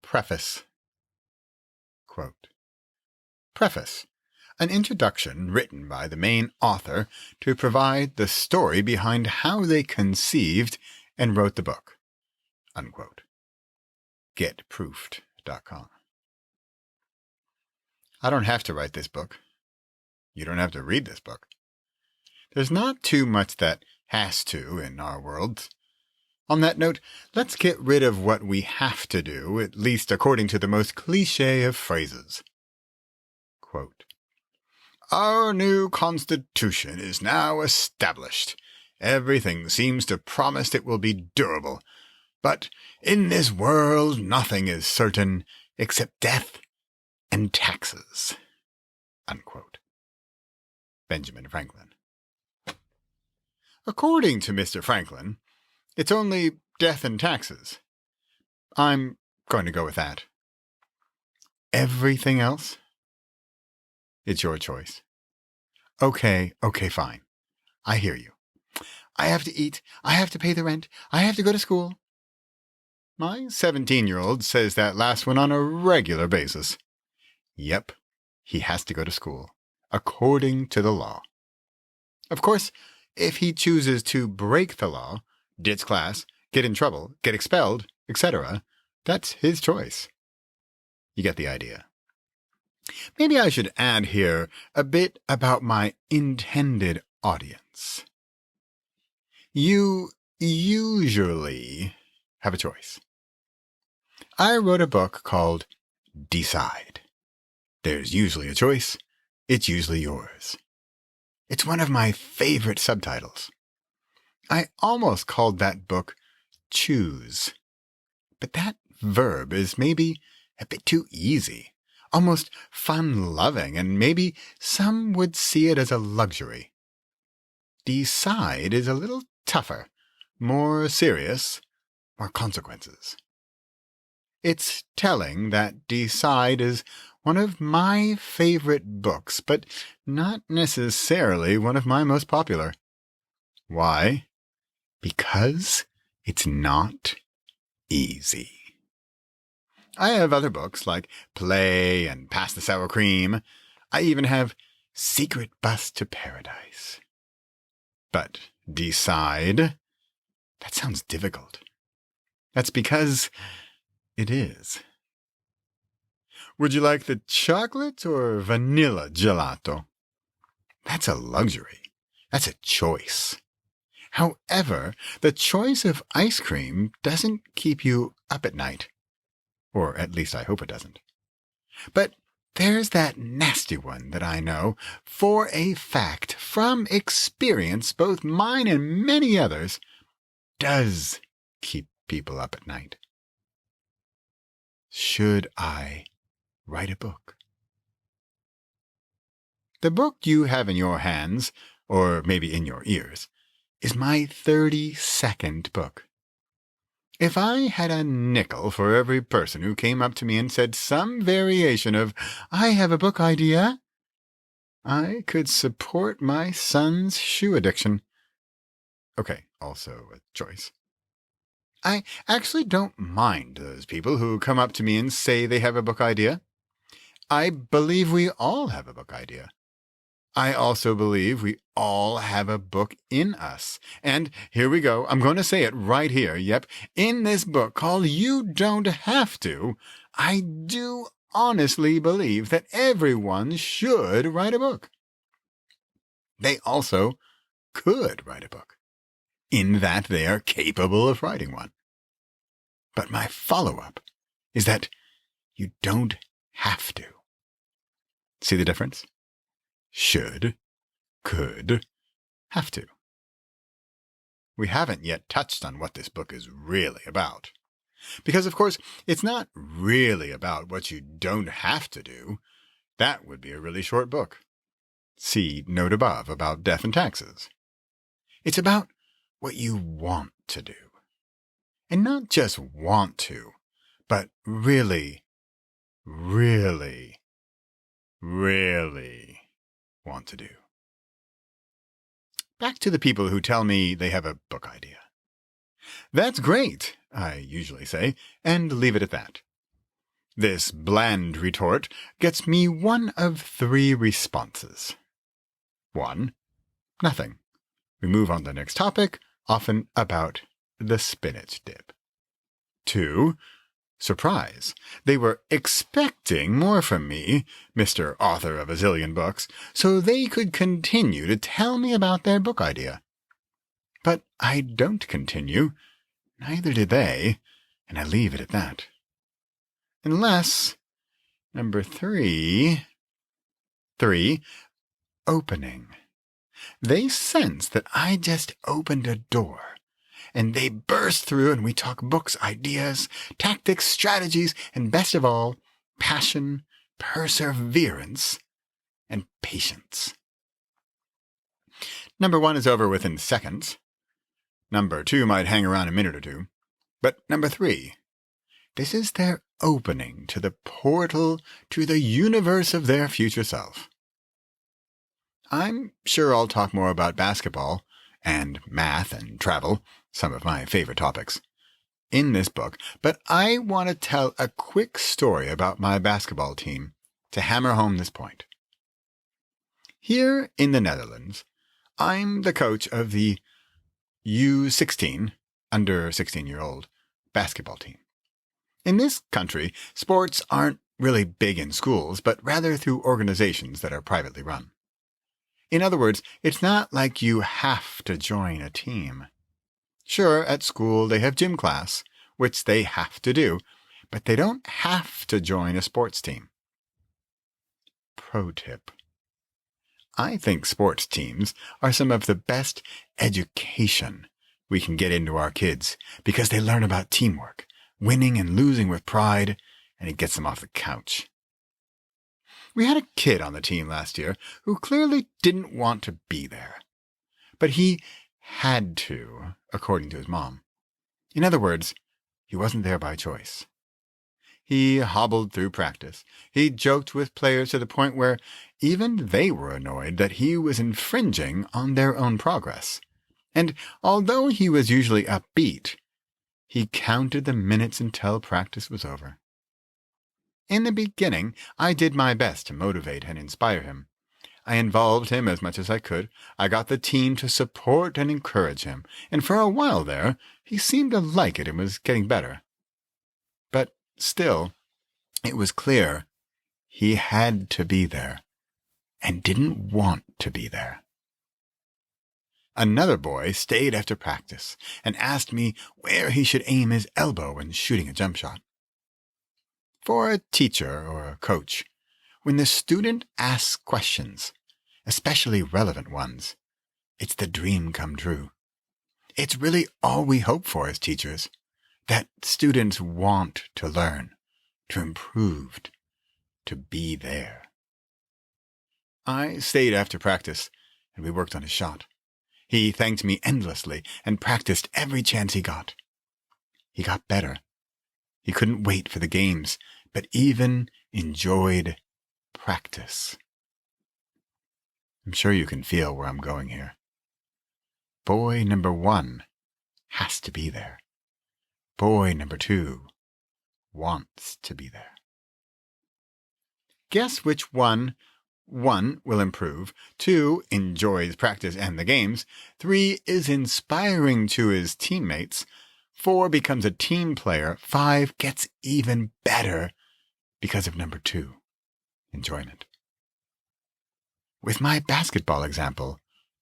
Preface. Quote, Preface, an introduction written by the main author to provide the story behind how they conceived and wrote the book. Unquote. Getproofed.com. I don't have to write this book. You don't have to read this book. There's not too much that has to in our world. On that note, let's get rid of what we have to do, at least according to the most cliché of phrases. Quote, Our new Constitution is now established. Everything seems to promise it will be durable. But in this world, nothing is certain except death and taxes. Unquote. Benjamin Franklin. According to Mr. Franklin, it's only death and taxes. I'm going to go with that. Everything else? It's your choice. Okay, fine. I hear you. I have to eat. I have to pay the rent. I have to go to school. My 17-year-old says that last one on a regular basis. Yep, he has to go to school, according to the law. Of course, if he chooses to break the law, ditch class, get in trouble, get expelled, etc., that's his choice. You get the idea. Maybe I should add here a bit about my intended audience. You usually have a choice. I wrote a book called Decide. There's usually a choice. It's usually yours. It's one of my favorite subtitles. I almost called that book Choose. But that verb is maybe a bit too easy, almost fun-loving, and maybe some would see it as a luxury. Decide is a little tougher, more serious, more consequences. It's telling that Decide is one of my favorite books, but not necessarily one of my most popular. Why? Because it's not easy. I have other books like Play and Pass the Sour Cream. I even have Secret Bus to Paradise. But Decide, that sounds difficult. That's because it is. Would you like the chocolate or vanilla gelato? That's a luxury. That's a choice. However, the choice of ice cream doesn't keep you up at night. Or at least I hope it doesn't. But there's that nasty one that I know, for a fact, from experience, both mine and many others, does keep people up at night. Should I write a book? The book you have in your hands, or maybe in your ears, is my 32nd book. If I had a nickel for every person who came up to me and said some variation of, I have a book idea, I could support my son's shoe addiction. Okay, also a choice. I actually don't mind those people who come up to me and say they have a book idea. I believe we all have a book idea. I also believe we all have a book in us. And here we go. I'm going to say it right here. Yep. In this book called You Don't Have To, I do honestly believe that everyone should write a book. They also could write a book, in that they are capable of writing one. But my follow-up is that you don't have to. See the difference? Should, could, have to. We haven't yet touched on what this book is really about. Because, of course, it's not really about what you don't have to do. That would be a really short book. See note above about death and taxes. It's about what you want to do. And not just want to, but really, really, really want to do. Back to the people who tell me they have a book idea. That's great, I usually say, and leave it at that. This bland retort gets me one of three responses. 1. Nothing. We move on to the next topic, often about the spinach dip. 2. Surprise. They were expecting more from me, Mr. Author of a zillion books, so they could continue to tell me about their book idea. But I don't continue, neither did they, and I leave it at that. Unless, number 3, opening. They sense that I just opened a door, and they burst through and we talk books, ideas, tactics, strategies, and best of all, passion, perseverance, and patience. Number 1 is over within seconds. Number 2 might hang around a minute or two. But number 3, this is their opening to the portal to the universe of their future self. I'm sure I'll talk more about basketball and math and travel, some of my favorite topics, in this book, but I want to tell a quick story about my basketball team to hammer home this point. Here in the Netherlands, I'm the coach of the U16, under 16-year-old, basketball team. In this country, sports aren't really big in schools, but rather through organizations that are privately run. In other words, it's not like you have to join a team. Sure, at school they have gym class, which they have to do, but they don't have to join a sports team. Pro tip. I think sports teams are some of the best education we can get into our kids because they learn about teamwork, winning and losing with pride, and it gets them off the couch. We had a kid on the team last year who clearly didn't want to be there. But he had to, according to his mom. In other words, he wasn't there by choice. He hobbled through practice. He joked with players to the point where even they were annoyed that he was infringing on their own progress. And although he was usually upbeat, he counted the minutes until practice was over. In the beginning, I did my best to motivate and inspire him. I involved him as much as I could. I got the team to support and encourage him, and for a while there, he seemed to like it and was getting better. But still, it was clear he had to be there, and didn't want to be there. Another boy stayed after practice and asked me where he should aim his elbow when shooting a jump shot. For a teacher or a coach, when the student asks questions, especially relevant ones, it's the dream come true. It's really all we hope for as teachers, that students want to learn, to improve, to be there. I stayed after practice, and we worked on his shot. He thanked me endlessly and practiced every chance he got. He got better. He couldn't wait for the games, but even enjoyed practice. I'm sure you can feel where I'm going here. Boy number 1 has to be there. Boy number 2 wants to be there. Guess which one? 1 will improve, 2 enjoys practice and the games, 3 is inspiring to his teammates, 4 becomes a team player, 5 gets even better because of number 2, enjoyment. With my basketball example,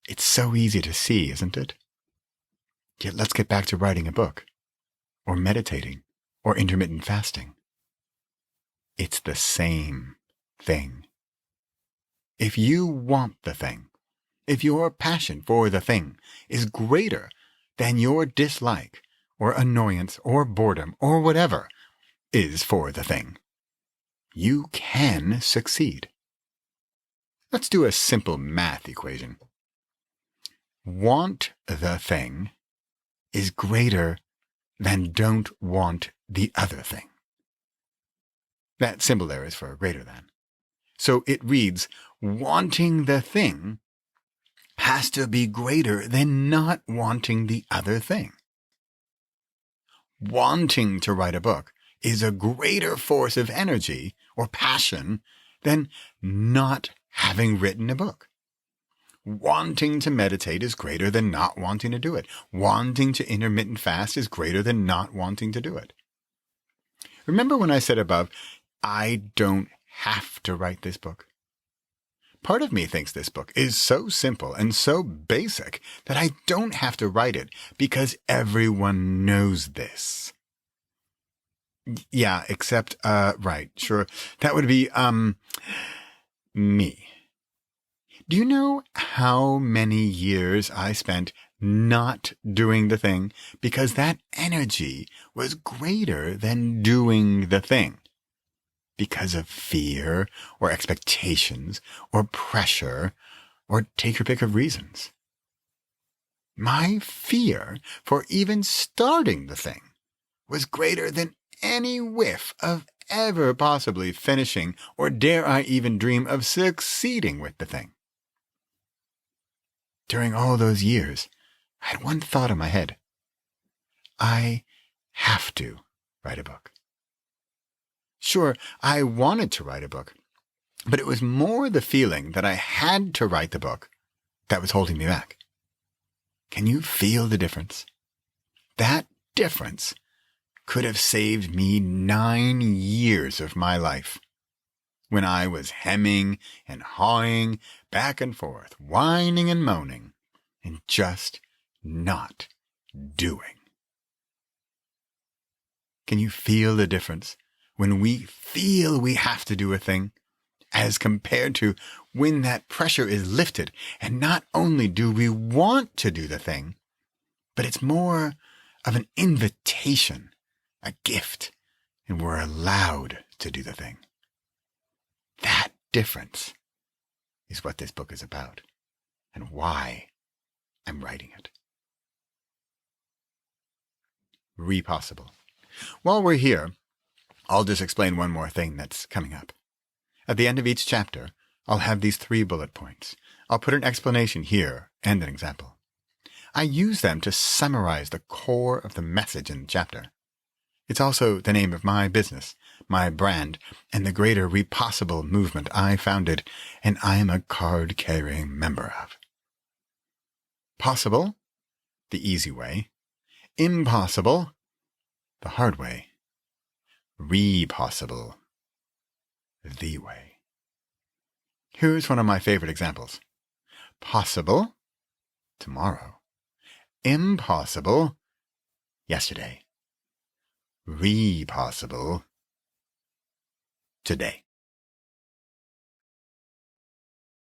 it's so easy to see, isn't it? Yet let's get back to writing a book, or meditating, or intermittent fasting. It's the same thing. If you want the thing, if your passion for the thing is greater than your dislike, or annoyance, or boredom, or whatever is for the thing, you can succeed. Let's do a simple math equation. Want the thing is greater than don't want the other thing. That symbol there is for greater than. So it reads, wanting the thing has to be greater than not wanting the other thing. Wanting to write a book is a greater force of energy or passion than not having written a book. Wanting to meditate is greater than not wanting to do it. Wanting to intermittent fast is greater than not wanting to do it. Remember when I said above, I don't have to write this book? Part of me thinks this book is so simple and so basic that I don't have to write it because everyone knows this. Yeah, except, right, sure. That would be, me. Do you know how many years I spent not doing the thing because that energy was greater than doing the thing? Because of fear or expectations or pressure or take your pick of reasons. My fear for even starting the thing was greater than any whiff of ever possibly finishing or dare I even dream of succeeding with the thing. During all those years, I had one thought in my head. I have to write a book. Sure, I wanted to write a book, but it was more the feeling that I had to write the book that was holding me back. Can you feel the difference? That difference could have saved me 9 years of my life when I was hemming and hawing back and forth, whining and moaning, and just not doing. Can you feel the difference when we feel we have to do a thing as compared to when that pressure is lifted and not only do we want to do the thing, but it's more of an invitation, a gift, and we're allowed to do the thing. That difference is what this book is about and why I'm writing it. Repossible. While we're here, I'll just explain one more thing that's coming up. At the end of each chapter, I'll have these 3 bullet points. I'll put an explanation here and an example. I use them to summarize the core of the message in the chapter. It's also the name of my business, my brand, and the greater Repossible movement I founded and I am a card-carrying member of. Possible, the easy way. Impossible, the hard way. Repossible, the way. Here's one of my favorite examples. Possible, tomorrow. Impossible, yesterday. Repossible, today.